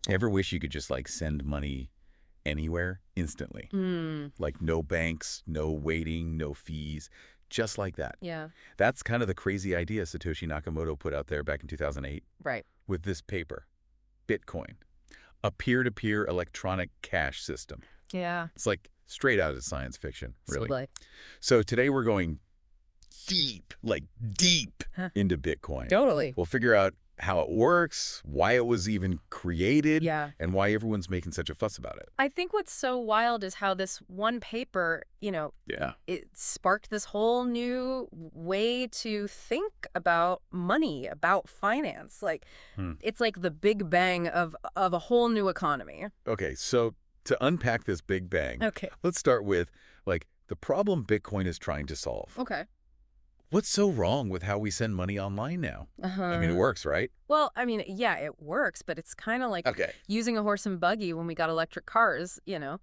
Ever wish you could just like send money anywhere instantly? Like no banks, no waiting, no fees, just like that. Yeah, That's kind of the crazy idea Satoshi Nakamoto put out there back in 2008 right. with this paper, Bitcoin, a peer-to-peer electronic cash system. Yeah, It's like straight out of science fiction, really. totally. So today we're going deep, like deep Huh. into Bitcoin. Totally. We'll figure out how it works, why it was even created, Yeah. and why everyone's making such a fuss about it. I think what's so wild is how this one paper, Yeah. it sparked this whole new way to think about money, about finance. Like, it's like the big bang of a whole new economy. Okay, so to unpack this big bang, Okay. let's start with, like, the problem Bitcoin is trying to solve. Okay. What's so wrong with how we send money online now? I mean, it works, right? Well, I mean, yeah, it works, but it's kind of like Okay. using a horse and buggy when we got electric cars,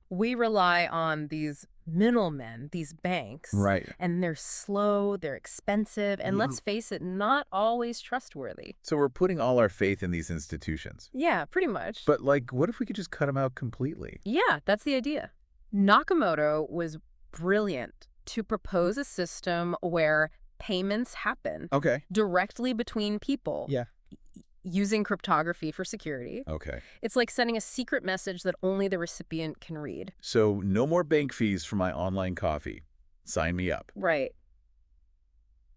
We rely on these middlemen, these banks. Right. And they're slow, they're expensive, and let's face it, not always trustworthy. So we're putting all our faith in these institutions. Yeah, pretty much. But, like, what if we could just cut them out completely? Yeah, that's the idea. Nakamoto was brilliant to propose a system where payments happen Okay. directly between people. Yeah. Using cryptography for security. Okay. It's like sending a secret message that only the recipient can read. So no more bank fees for my online coffee. Sign me up. Right.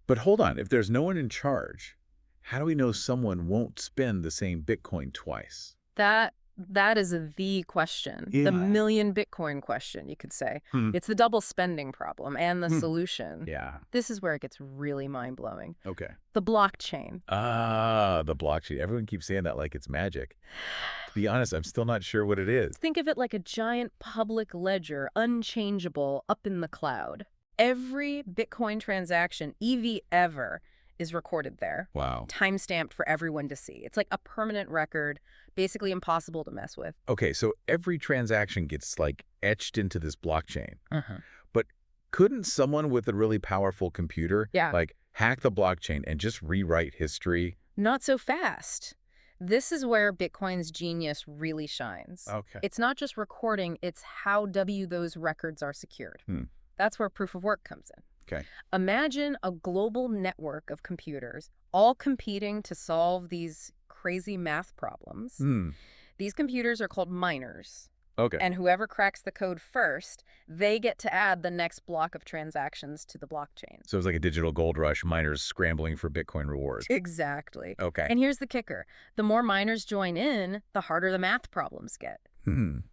But hold on, if there's no one in charge, how do we know someone won't spend the same Bitcoin twice? That is the question. Yeah. The million Bitcoin question, you could say. It's the double spending problem and the solution. Yeah. This is where it gets really mind-blowing. Okay. The blockchain. Ah, the blockchain. Everyone keeps saying that like it's magic. To be honest, I'm still not sure what it is. Think of it like a giant public ledger, unchangeable, up in the cloud. Every Bitcoin transaction, EV ever, is recorded there. Wow. Time-stamped for everyone to see. It's like a permanent record, basically impossible to mess with. Okay, so every transaction gets like etched into this blockchain. But couldn't someone with a really powerful computer like hack the blockchain and just rewrite history? Not so fast. This is where Bitcoin's genius really shines. Okay. It's not just recording, it's how those records are secured. That's where proof of work comes in. Okay. Imagine a global network of computers all competing to solve these crazy math problems. These computers are called miners. Okay. And whoever cracks the code first, they get to add the next block of transactions to the blockchain. So it's like a digital gold rush, miners scrambling for Bitcoin rewards. Exactly. Okay. And here's the kicker. The more miners join in, the harder the math problems get.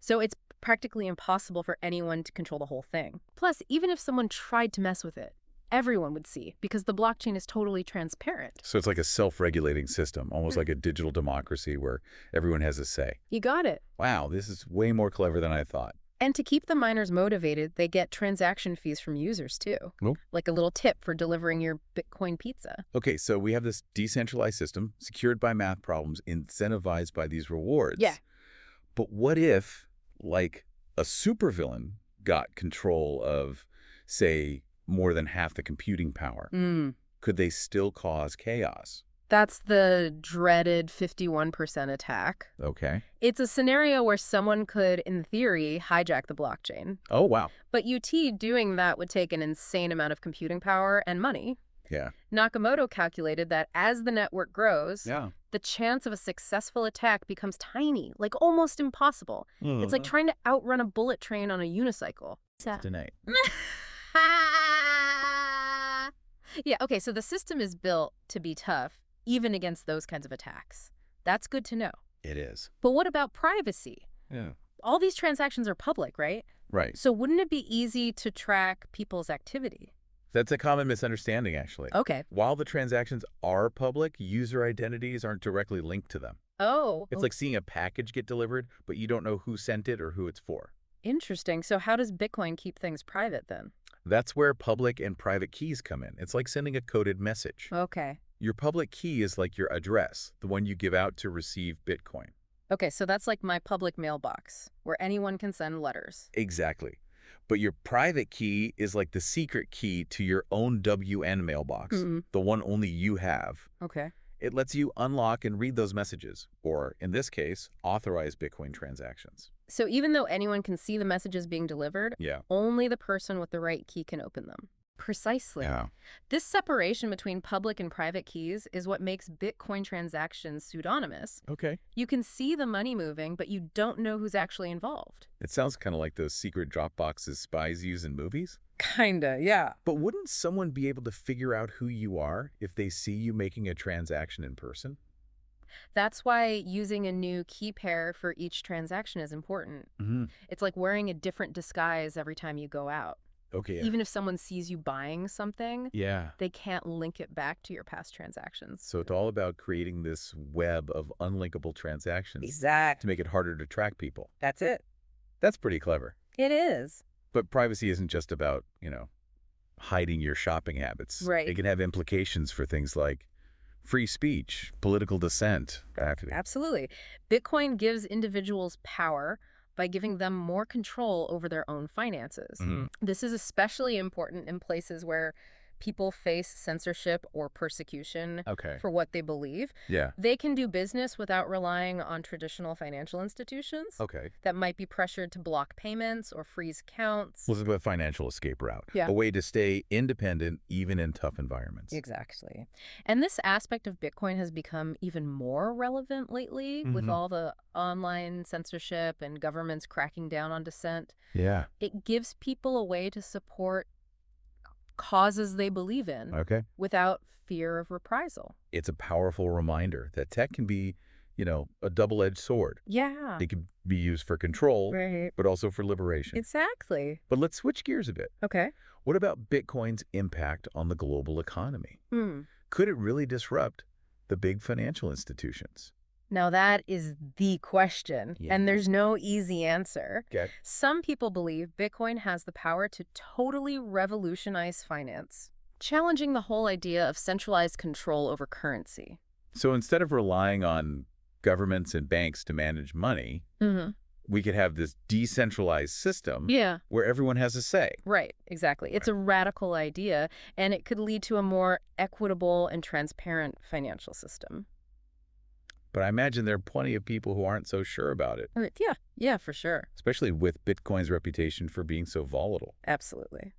So it's practically impossible for anyone to control the whole thing. Plus, even if someone tried to mess with it, everyone would see because the blockchain is totally transparent. So it's like a self-regulating system, almost like a digital democracy where everyone has a say. You got it. Wow, this is way more clever than I thought. And to keep the miners motivated, they get transaction fees from users too. Oh. Like a little tip for delivering your Bitcoin pizza. Okay, so we have this decentralized system, secured by math problems, incentivized by these rewards. Yeah. But what if, like, a supervillain got control of, say, more than half the computing power? Could they still cause chaos? That's the dreaded 51% attack. Okay. It's a scenario where someone could, in theory, hijack the blockchain. Oh, wow. But doing that would take an insane amount of computing power and money. Yeah. Nakamoto calculated that as the network grows, the chance of a successful attack becomes tiny, like almost impossible. It's like trying to outrun a bullet train on a unicycle. Tonight. Yeah, okay, so the system is built to be tough, even against those kinds of attacks. That's good to know. It is. But what about privacy? Yeah. All these transactions are public, right? Right. So wouldn't it be easy to track people's activity? That's a common misunderstanding, actually. Okay. While the transactions are public, user identities aren't directly linked to them. Oh. It's like seeing a package get delivered, but you don't know who sent it or who it's for. Interesting. So how does Bitcoin keep things private then? That's where public and private keys come in. It's like sending a coded message. Okay. Your public key is like your address, the one you give out to receive Bitcoin. Okay, so that's like my public mailbox, where anyone can send letters. Exactly. But your private key is like the secret key to your own WN mailbox, the one only you have. Okay. It lets you unlock and read those messages, or in this case, authorize Bitcoin transactions. So even though anyone can see the messages being delivered, Yeah. only the person with the right key can open them. Precisely. Yeah. This separation between public and private keys is what makes Bitcoin transactions pseudonymous. Okay. You can see the money moving, but you don't know who's actually involved. It sounds kind of like those secret drop boxes spies use in movies. Kinda, yeah. But wouldn't someone be able to figure out who you are if they see you making a transaction in person? That's why using a new key pair for each transaction is important. Mm-hmm. It's like wearing a different disguise every time you go out. Okay. Even if someone sees you buying something, Yeah. they can't link it back to your past transactions. So it's all about creating this web of unlinkable transactions to Exactly. make it harder to track people. That's it. That's pretty clever. It is. But privacy isn't just about, hiding your shopping habits. Right. It can have implications for things like free speech, political dissent. Absolutely. Bitcoin gives individuals power by giving them more control over their own finances. Mhm. This is especially important in places where people face censorship or persecution Okay. for what they believe. Yeah. They can do business without relying on traditional financial institutions Okay. that might be pressured to block payments or freeze accounts. Well, it's a financial escape route. Yeah. A way to stay independent even in tough environments. Exactly. And this aspect of Bitcoin has become even more relevant lately with Mhm. all the online censorship and governments cracking down on dissent. Yeah. It gives people a way to support causes they believe in Okay. without fear of reprisal. It's a powerful reminder that tech can be, a double-edged sword. Yeah. It can be used for control, Right. but also for liberation. Exactly. But let's switch gears a bit. Okay. What about Bitcoin's impact on the global economy? Hmm. Could it really disrupt the big financial institutions? Now that is the question, Yeah. and there's no easy answer. Okay. Some people believe Bitcoin has the power to totally revolutionize finance, challenging the whole idea of centralized control over currency. So instead of relying on governments and banks to manage money, Mm-hmm. we could have this decentralized system Yeah. where everyone has a say. Right, exactly. It's a radical idea, and it could lead to a more equitable and transparent financial system. But I imagine there are plenty of people who aren't so sure about it, Yeah, for sure. especially with Bitcoin's reputation for being so volatile. Absolutely.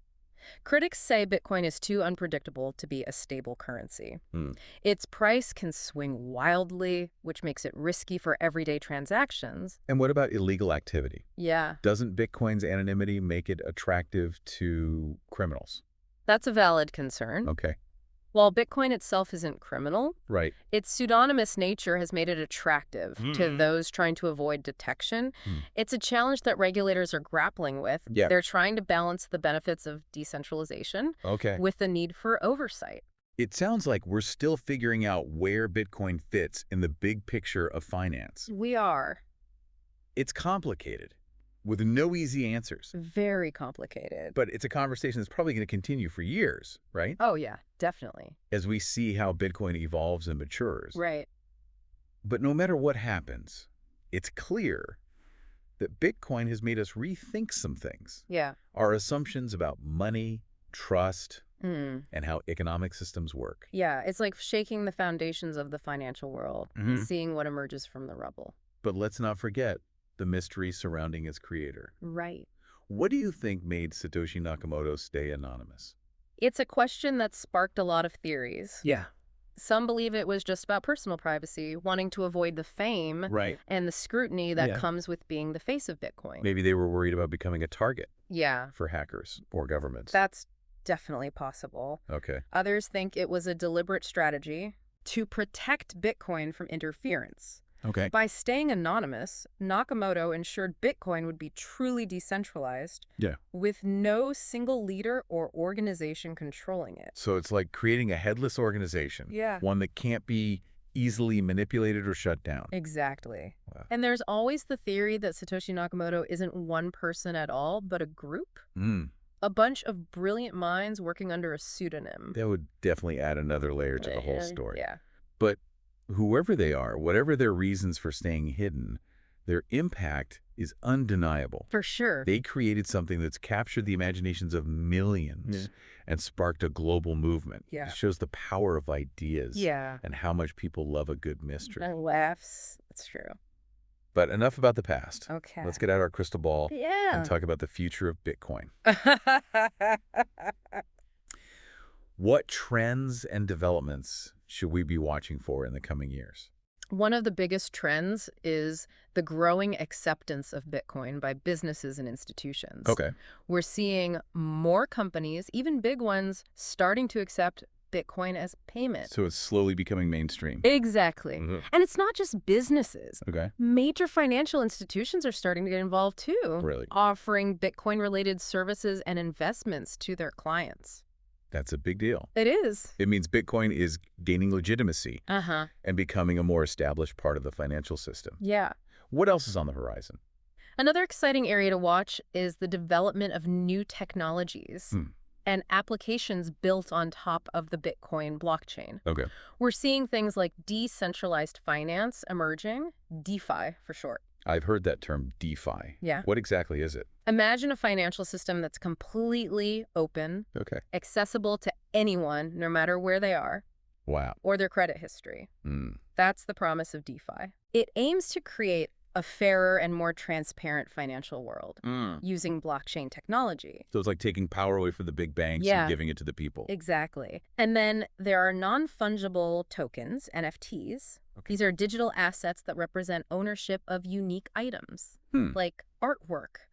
Critics say Bitcoin is too unpredictable to be a stable currency. Hmm. Its price can swing wildly, which makes it risky for everyday transactions. And what about illegal activity? Yeah, Doesn't Bitcoin's anonymity make it attractive to criminals? that's a valid concern. Okay. While Bitcoin itself isn't criminal, Right. its pseudonymous nature has made it attractive to those trying to avoid detection. Hmm. It's a challenge that regulators are grappling with. Yeah. They're trying to balance the benefits of decentralization Okay. with the need for oversight. It sounds like we're still figuring out where Bitcoin fits in the big picture of finance. We are It's complicated, with no easy answers. very complicated. But it's a conversation that's probably going to continue for years, right? Oh, yeah, definitely. As we see how Bitcoin evolves and matures. Right. But no matter what happens, it's clear that Bitcoin has made us rethink some things. Yeah. Our assumptions about money, trust, Mm. and how economic systems work. Yeah, it's like shaking the foundations of the financial world and Mhm. seeing what emerges from the rubble. But let's not forget the mystery surrounding its creator. Right. What do you think made Satoshi Nakamoto stay anonymous? It's a question that sparked a lot of theories. Yeah. Some believe it was just about personal privacy, wanting to avoid the fame Right. and the scrutiny that Yeah. comes with being the face of Bitcoin. Maybe they were worried about becoming a target Yeah, for hackers or governments. that's definitely possible. Okay. Others think it was a deliberate strategy to protect Bitcoin from interference. Okay. By staying anonymous, Nakamoto ensured Bitcoin would be truly decentralized Yeah. with no single leader or organization controlling it. So it's like creating a headless organization. Yeah. One that can't be easily manipulated or shut down. Exactly. Wow. And there's always the theory that Satoshi Nakamoto isn't one person at all, but a group. A bunch of brilliant minds working under a pseudonym. That would definitely add another layer to the whole story. Yeah. But whoever they are, whatever their reasons for staying hidden, Their impact is undeniable. For sure. They created something that's captured the imaginations of millions and sparked a global movement. Yeah. It shows the power of ideas Yeah. and how much people love a good mystery. And laughs. That's true. But enough about the past. Okay. Let's get out our crystal ball Yeah. and talk about the future of Bitcoin. What trends and developments should we be watching for in the coming years? One of the biggest trends is the growing acceptance of Bitcoin by businesses and institutions. Okay. We're seeing more companies, even big ones, starting to accept Bitcoin as payment. So it's slowly becoming mainstream. Exactly. Mhm. And it's not just businesses. Okay. Major financial institutions are starting to get involved too, Really? offering Bitcoin-related services and investments to their clients. That's a big deal. It is. It means Bitcoin is gaining legitimacy Uh-huh. and becoming a more established part of the financial system. Yeah. What else is on the horizon? Another exciting area to watch is the development of new technologies and applications built on top of the Bitcoin blockchain. Okay. We're seeing things like decentralized finance emerging, DeFi for short. I've heard that term DeFi. Yeah. What exactly is it? Imagine a financial system that's completely open, Okay. accessible to anyone, no matter where they are, Wow. or their credit history. Mm. That's the promise of DeFi. It aims to create a fairer and more transparent financial world using blockchain technology. So it's like taking power away from the big banks Yeah. and giving it to the people. Exactly. And then there are non-fungible tokens, NFTs. Okay. These are digital assets that represent ownership of unique items, like artwork,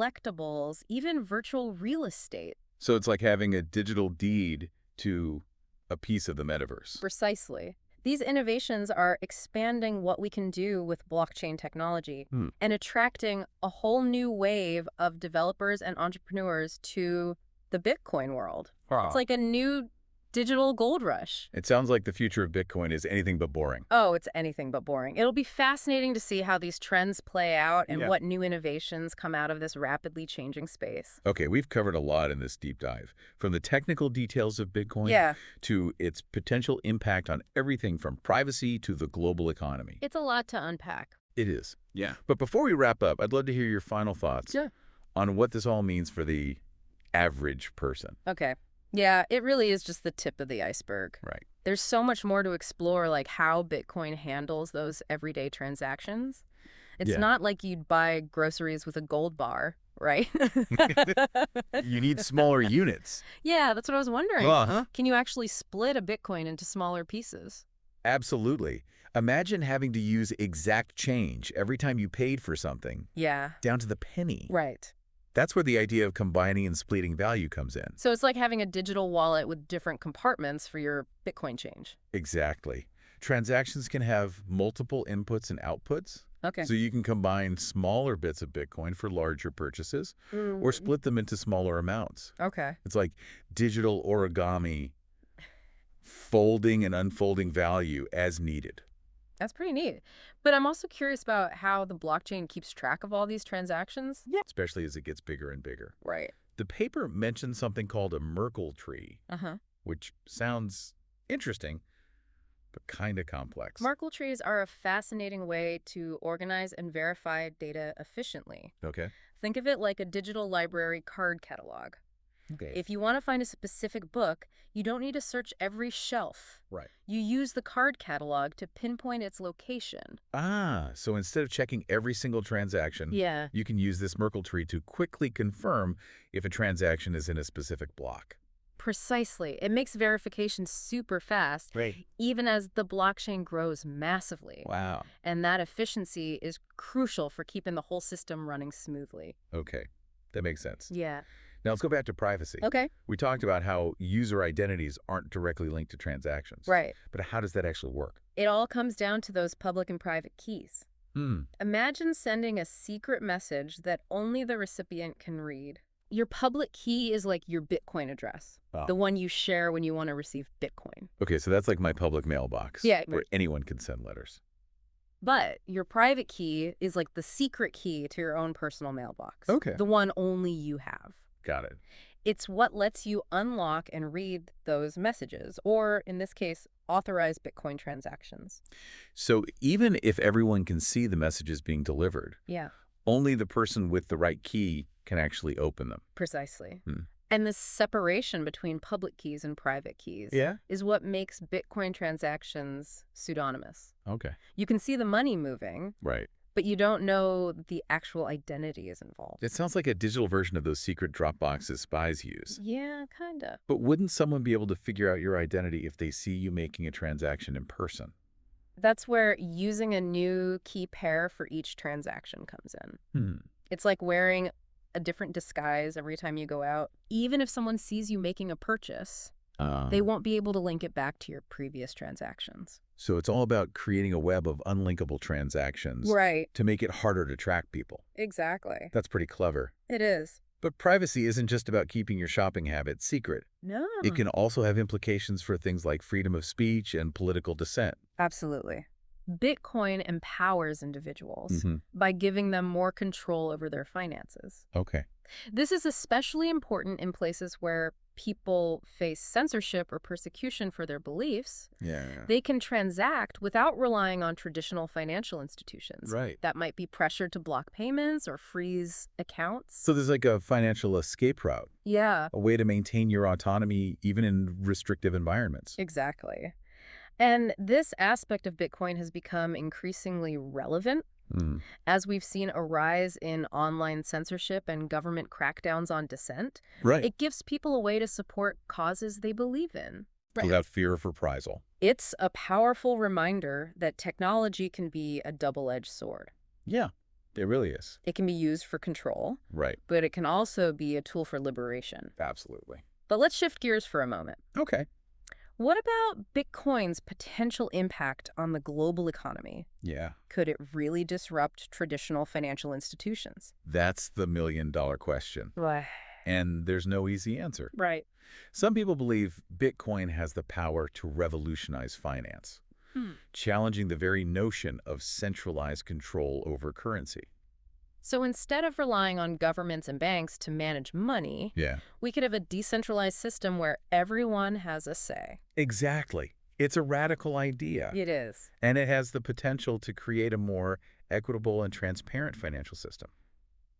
collectibles, even virtual real estate. So it's like having a digital deed to a piece of the metaverse. Precisely. These innovations are expanding what we can do with blockchain technology and attracting a whole new wave of developers and entrepreneurs to the Bitcoin world. Wow. It's like a new digital gold rush. It sounds like the future of Bitcoin is anything but boring. Oh, it's anything but boring. It'll be fascinating to see how these trends play out and what new innovations come out of this rapidly changing space. Okay, we've covered a lot in this deep dive, from the technical details of Bitcoin to its potential impact on everything from privacy to the global economy. It's a lot to unpack. It is. Yeah. But before we wrap up, I'd love to hear your final thoughts on what this all means for the average person. Okay. Yeah, it really is just the tip of the iceberg. Right. There's so much more to explore, like how Bitcoin handles those everyday transactions. It's not like you'd buy groceries with a gold bar, right? You need smaller units. Yeah, that's what I was wondering. Uh-huh. Can you actually split a Bitcoin into smaller pieces? Absolutely. Imagine having to use exact change every time you paid for something. Yeah. Down to the penny. Right. That's where the idea of combining and splitting value comes in. So it's like having a digital wallet with different compartments for your Bitcoin change. Exactly. Transactions can have multiple inputs and outputs. Okay. So you can combine smaller bits of Bitcoin for larger purchases or split them into smaller amounts. Okay. It's like digital origami, folding and unfolding value as needed. That's pretty neat. But I'm also curious about how the blockchain keeps track of all these transactions. Yeah. Especially as it gets bigger and bigger. Right. The paper mentioned something called a Merkle tree, which sounds interesting, but kind of complex. Merkle trees are a fascinating way to organize and verify data efficiently. Okay. Think of it like a digital library card catalog. Okay. If you want to find a specific book, you don't need to search every shelf. Right. You use the card catalog to pinpoint its location. Ah, so instead of checking every single transaction, you can use this Merkle tree to quickly confirm if a transaction is in a specific block. Precisely. It makes verification super fast, even as the blockchain grows massively. Wow. And that efficiency is crucial for keeping the whole system running smoothly. Okay, that makes sense. Yeah. Now let's go back to privacy. Okay. We talked about how user identities aren't directly linked to transactions. Right. But how does that actually work? It all comes down to those public and private keys. Imagine sending a secret message that only the recipient can read. Your public key is like your Bitcoin address, the one you share when you want to receive Bitcoin. Okay, so that's like my public mailbox, where anyone can send letters. But your private key is like the secret key to your own personal mailbox. Okay. The one only you have. Got it. It's what lets you unlock and read those messages, or in this case, authorize Bitcoin transactions. So even if everyone can see the messages being delivered, Yeah, only the person with the right key can actually open them. precisely. Hmm. And this separation between public keys and private keys Yeah? is what makes Bitcoin transactions pseudonymous. Okay. You can see the money moving, Right. but you don't know the actual identity is involved. It sounds like a digital version of those secret drop boxes spies use. Yeah, kind of. But wouldn't someone be able to figure out your identity if they see you making a transaction in person? That's where using a new key pair for each transaction comes in. Hmm. It's like wearing a different disguise every time you go out. Even if someone sees you making a purchase, they won't be able to link it back to your previous transactions. So it's all about creating a web of unlinkable transactions Right. to make it harder to track people. Exactly. That's pretty clever. It is. But privacy isn't just about keeping your shopping habits secret. No. It can also have implications for things like freedom of speech and political dissent. Absolutely. Bitcoin empowers individuals Mm-hmm. by giving them more control over their finances. Okay. This is especially important in places where people face censorship or persecution for their beliefs. Yeah. They can transact without relying on traditional financial institutions Right. that might be pressured to block payments or freeze accounts. So there's like a financial escape route, Yeah, a way to maintain your autonomy even in restrictive environments. exactly. And this aspect of Bitcoin has become increasingly relevant Mm. as we've seen a rise in online censorship and government crackdowns on dissent. Right. It gives people a way to support causes they believe in. Without fear of reprisal. It's a powerful reminder that technology can be a double-edged sword. Yeah, it really is. It can be used for control, Right. but it can also be a tool for liberation. Absolutely. But let's shift gears for a moment. Okay. What about Bitcoin's potential impact on the global economy? Yeah. Could it really disrupt traditional financial institutions? That's the million-dollar question. Right. And there's no easy answer. Right. Some people believe Bitcoin has the power to revolutionize finance, challenging the very notion of centralized control over currency. So instead of relying on governments and banks to manage money, Yeah. we could have a decentralized system where everyone has a say. Exactly. It's a radical idea. It is. And it has the potential to create a more equitable and transparent financial system.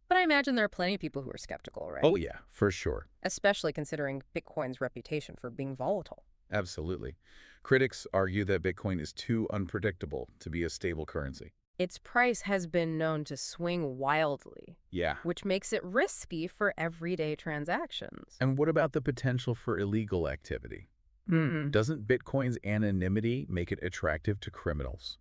But I imagine there are plenty of people who are skeptical, right? Oh, yeah, for sure. Especially considering Bitcoin's reputation for being volatile. Absolutely. Critics argue that Bitcoin is too unpredictable to be a stable currency. Its price has been known to swing wildly, Yeah. which makes it risky for everyday transactions. And what about the potential for illegal activity? Doesn't Bitcoin's anonymity make it attractive to criminals?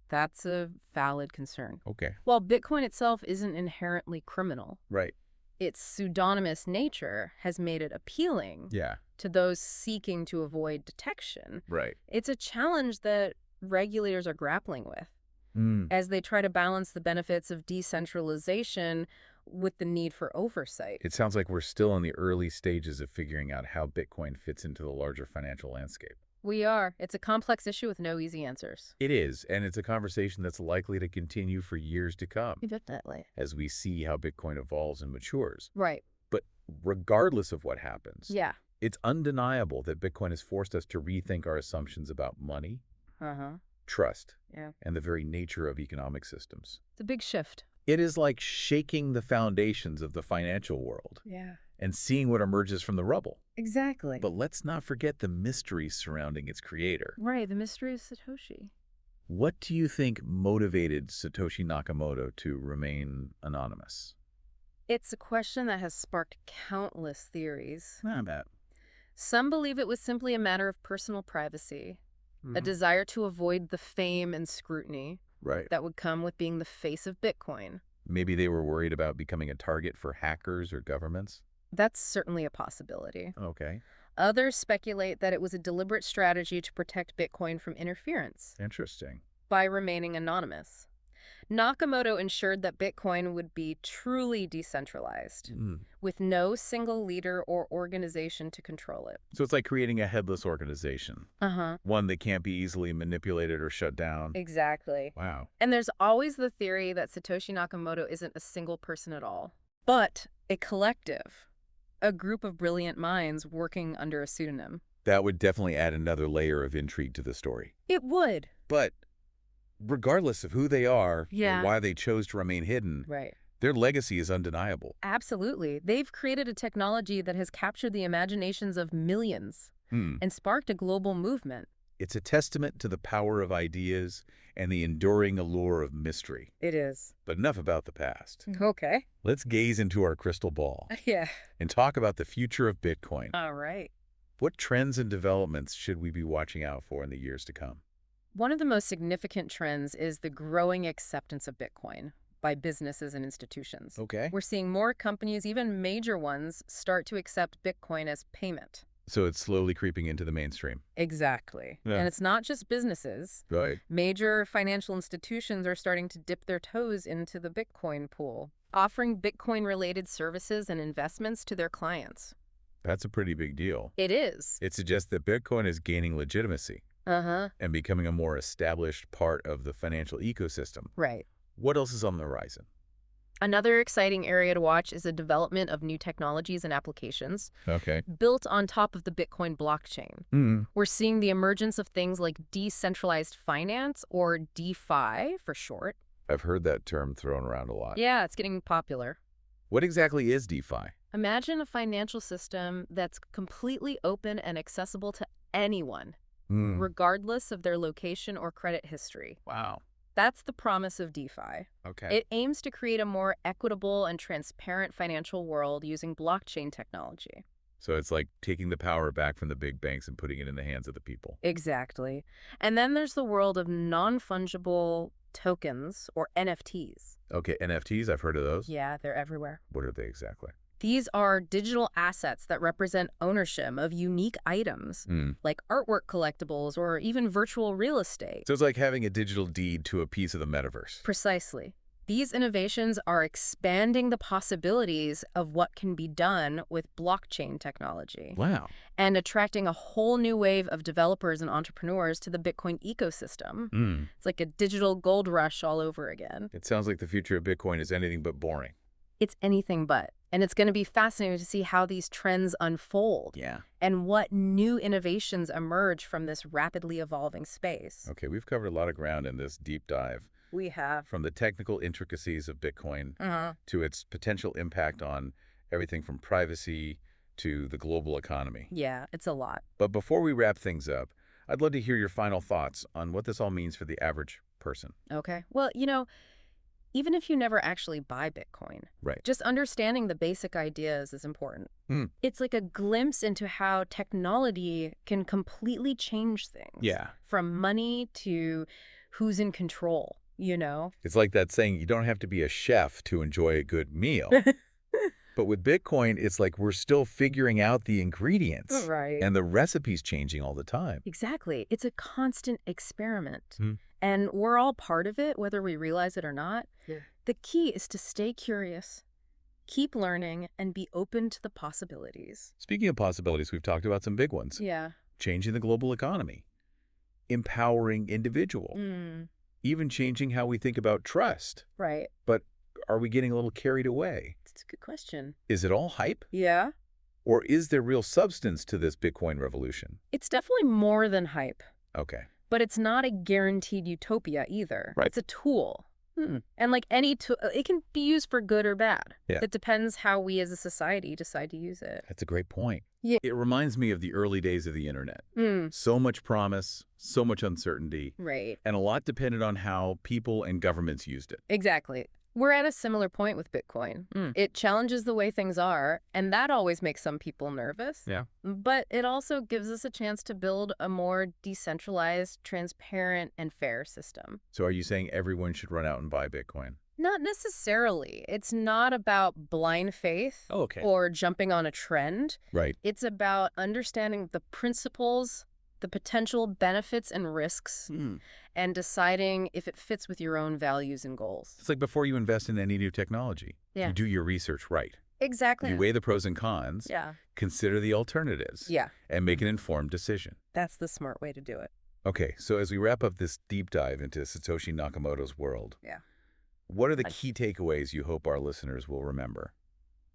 That's a valid concern. Okay. While Bitcoin itself isn't inherently criminal, Right. its pseudonymous nature has made it appealing Yeah. to those seeking to avoid detection. Right. It's a challenge that regulators are grappling with Mm. as they try to balance the benefits of decentralization with the need for oversight. It sounds like we're still in the early stages of figuring out how Bitcoin fits into the larger financial landscape. We are. It's a complex issue with no easy answers. It is, and it's a conversation that's likely to continue for years to come Definitely. as we see how Bitcoin evolves and matures. Right. But regardless of what happens, Yeah. it's undeniable that Bitcoin has forced us to rethink our assumptions about money, Uh-huh. trust, Yeah. and the very nature of economic systems. It's a big shift. It is like shaking the foundations of the financial world Yeah. and seeing what emerges from the rubble. Exactly. But let's not forget the mysteries surrounding its creator. Right. The mystery of Satoshi. What do you think motivated Satoshi Nakamoto to remain anonymous? It's a question that has sparked countless theories. I bet. Some believe it was simply a matter of personal privacy, a desire to avoid the fame and scrutiny Right. that would come with being the face of Bitcoin. Maybe they were worried about becoming a target for hackers or governments? That's certainly a possibility. Okay. Others speculate that it was a deliberate strategy to protect Bitcoin from interference Interesting. by remaining anonymous. Nakamoto ensured that Bitcoin would be truly decentralized, with no single leader or organization to control it. So it's like creating a headless organization, Uh-huh. one that can't be easily manipulated or shut down. Exactly. Wow. And there's always the theory that Satoshi Nakamoto isn't a single person at all, but a collective, a group of brilliant minds working under a pseudonym. That would definitely add another layer of intrigue to the story. It would. But regardless of who they are or Yeah. why they chose to remain hidden, Right. their legacy is undeniable. Absolutely. They've created a technology that has captured the imaginations of millions and sparked a global movement. It's a testament to the power of ideas and the enduring allure of mystery. It is. But enough about the past. Okay. Let's gaze into our crystal ball Yeah. and talk about the future of Bitcoin. All right. What trends and developments should we be watching out for in the years to come? One of the most significant trends is the growing acceptance of Bitcoin by businesses and institutions. Okay. We're seeing more companies, even major ones, start to accept Bitcoin as payment. So it's slowly creeping into the mainstream. Exactly. Yeah. And it's not just businesses. Right. Major financial institutions are starting to dip their toes into the Bitcoin pool, offering Bitcoin-related services and investments to their clients. That's a pretty big deal. It is. It suggests that Bitcoin is gaining legitimacy and becoming a more established part of the financial ecosystem. Right. What else is on the horizon? Another exciting area to watch is the development of new technologies and applications Okay. built on top of the Bitcoin blockchain. We're seeing the emergence of things like decentralized finance, or DeFi for short. I've heard that term thrown around a lot. Yeah, it's getting popular. What exactly is DeFi? Imagine a financial system that's completely open and accessible to anyone, regardless of their location or credit history. Wow. That's the promise of DeFi. Okay. It aims to create a more equitable and transparent financial world using blockchain technology. So it's like taking the power back from the big banks and putting it in the hands of the people. Exactly. And then there's the world of non-fungible tokens, or NFTs. Okay, NFTs, I've heard of those. Yeah, they're everywhere. What are they exactly? These are digital assets that represent ownership of unique items, like artwork collectibles or even virtual real estate. So it's like having a digital deed to a piece of the metaverse. Precisely. These innovations are expanding the possibilities of what can be done with blockchain technology. Wow. And attracting a whole new wave of developers and entrepreneurs to the Bitcoin ecosystem. It's like a digital gold rush all over again. It sounds like the future of Bitcoin is anything but boring. It's anything but. And it's going to be fascinating to see how these trends unfold. Yeah. And what new innovations emerge from this rapidly evolving space. Okay, we've covered a lot of ground in this deep dive. We have. From the technical intricacies of Bitcoin to its potential impact on everything from privacy to the global economy. Yeah, it's a lot. But before we wrap things up, I'd love to hear your final thoughts on what this all means for the average person. Okay. Well, even if you never actually buy Bitcoin, Right. just understanding the basic ideas is important. It's like a glimpse into how technology can completely change things. Yeah. From money to who's in control, It's like that saying, you don't have to be a chef to enjoy a good meal. But with Bitcoin, it's like we're still figuring out the ingredients. Right. And the recipe's changing all the time. Exactly. It's a constant experiment. And we're all part of it, whether we realize it or not. Yeah. The key is to stay curious, keep learning, and be open to the possibilities. Speaking of possibilities, we've talked about some big ones. Yeah. Changing the global economy, empowering individual, even changing how we think about trust. Right. But are we getting a little carried away? That's a good question. Is it all hype? Yeah. Or is there real substance to this Bitcoin revolution? It's definitely more than hype. Okay. But it's not a guaranteed utopia either. Right. It's a tool. And like any tool, it can be used for good or bad. Yeah. It depends how we as a society decide to use it. That's a great point. Yeah. It reminds me of the early days of the internet. So much promise, so much uncertainty, Right. and a lot depended on how people and governments used it. Exactly. We're at a similar point with Bitcoin. It challenges the way things are, and that always makes some people nervous. Yeah. But it also gives us a chance to build a more decentralized, transparent, and fair system. So are you saying everyone should run out and buy Bitcoin? Not necessarily. It's not about blind faith or jumping on a trend. Right. It's about understanding the principles, the potential benefits and risks, and deciding if it fits with your own values and goals. It's like before you invest in any new technology, you do your research right. Exactly. You weigh the pros and cons, Yeah. consider the alternatives, Yeah. and make an informed decision. That's the smart way to do it. Okay, so as we wrap up this deep dive into Satoshi Nakamoto's world, what are the key takeaways you hope our listeners will remember?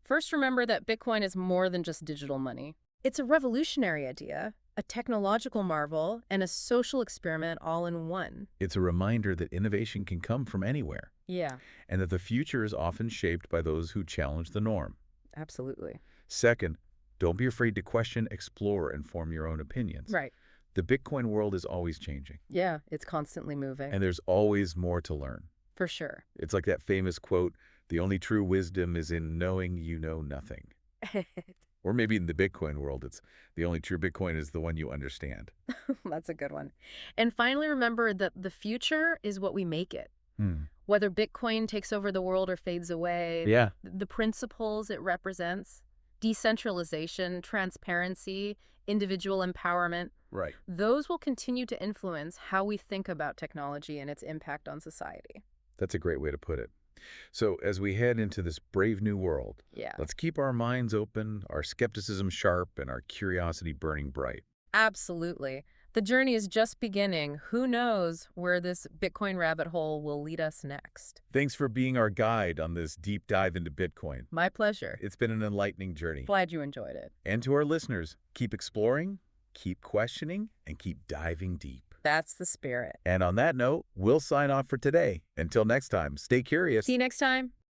First, remember that Bitcoin is more than just digital money. It's a revolutionary idea. A technological marvel and a social experiment all in one. It's a reminder that innovation can come from anywhere, Yeah, and that the future is often shaped by those who challenge the norm. absolutely. Second, don't be afraid to question, explore, and form your own opinions. Right. The Bitcoin world is always changing, Yeah, it's constantly moving. and there's always more to learn. For sure. It's like that famous quote, "The only true wisdom is in knowing you know nothing." Or maybe in the Bitcoin world, it's the only true Bitcoin is the one you understand. That's a good one. And finally, remember that the future is what we make it. Hmm. Whether Bitcoin takes over the world or fades away, Yeah. the principles it represents, decentralization, transparency, individual empowerment, Right. those will continue to influence how we think about technology and its impact on society. That's a great way to put it. So as we head into this brave new world, Yeah, let's keep our minds open, our skepticism sharp, and our curiosity burning bright. absolutely. The journey is just beginning. Who knows where this Bitcoin rabbit hole will lead us next? Thanks for being our guide on this deep dive into Bitcoin. My pleasure. It's been an enlightening journey. Glad you enjoyed it. And to our listeners, keep exploring, keep questioning, and keep diving deep. That's the spirit. And on that note, we'll sign off for today. Until next time, stay curious. See you next time.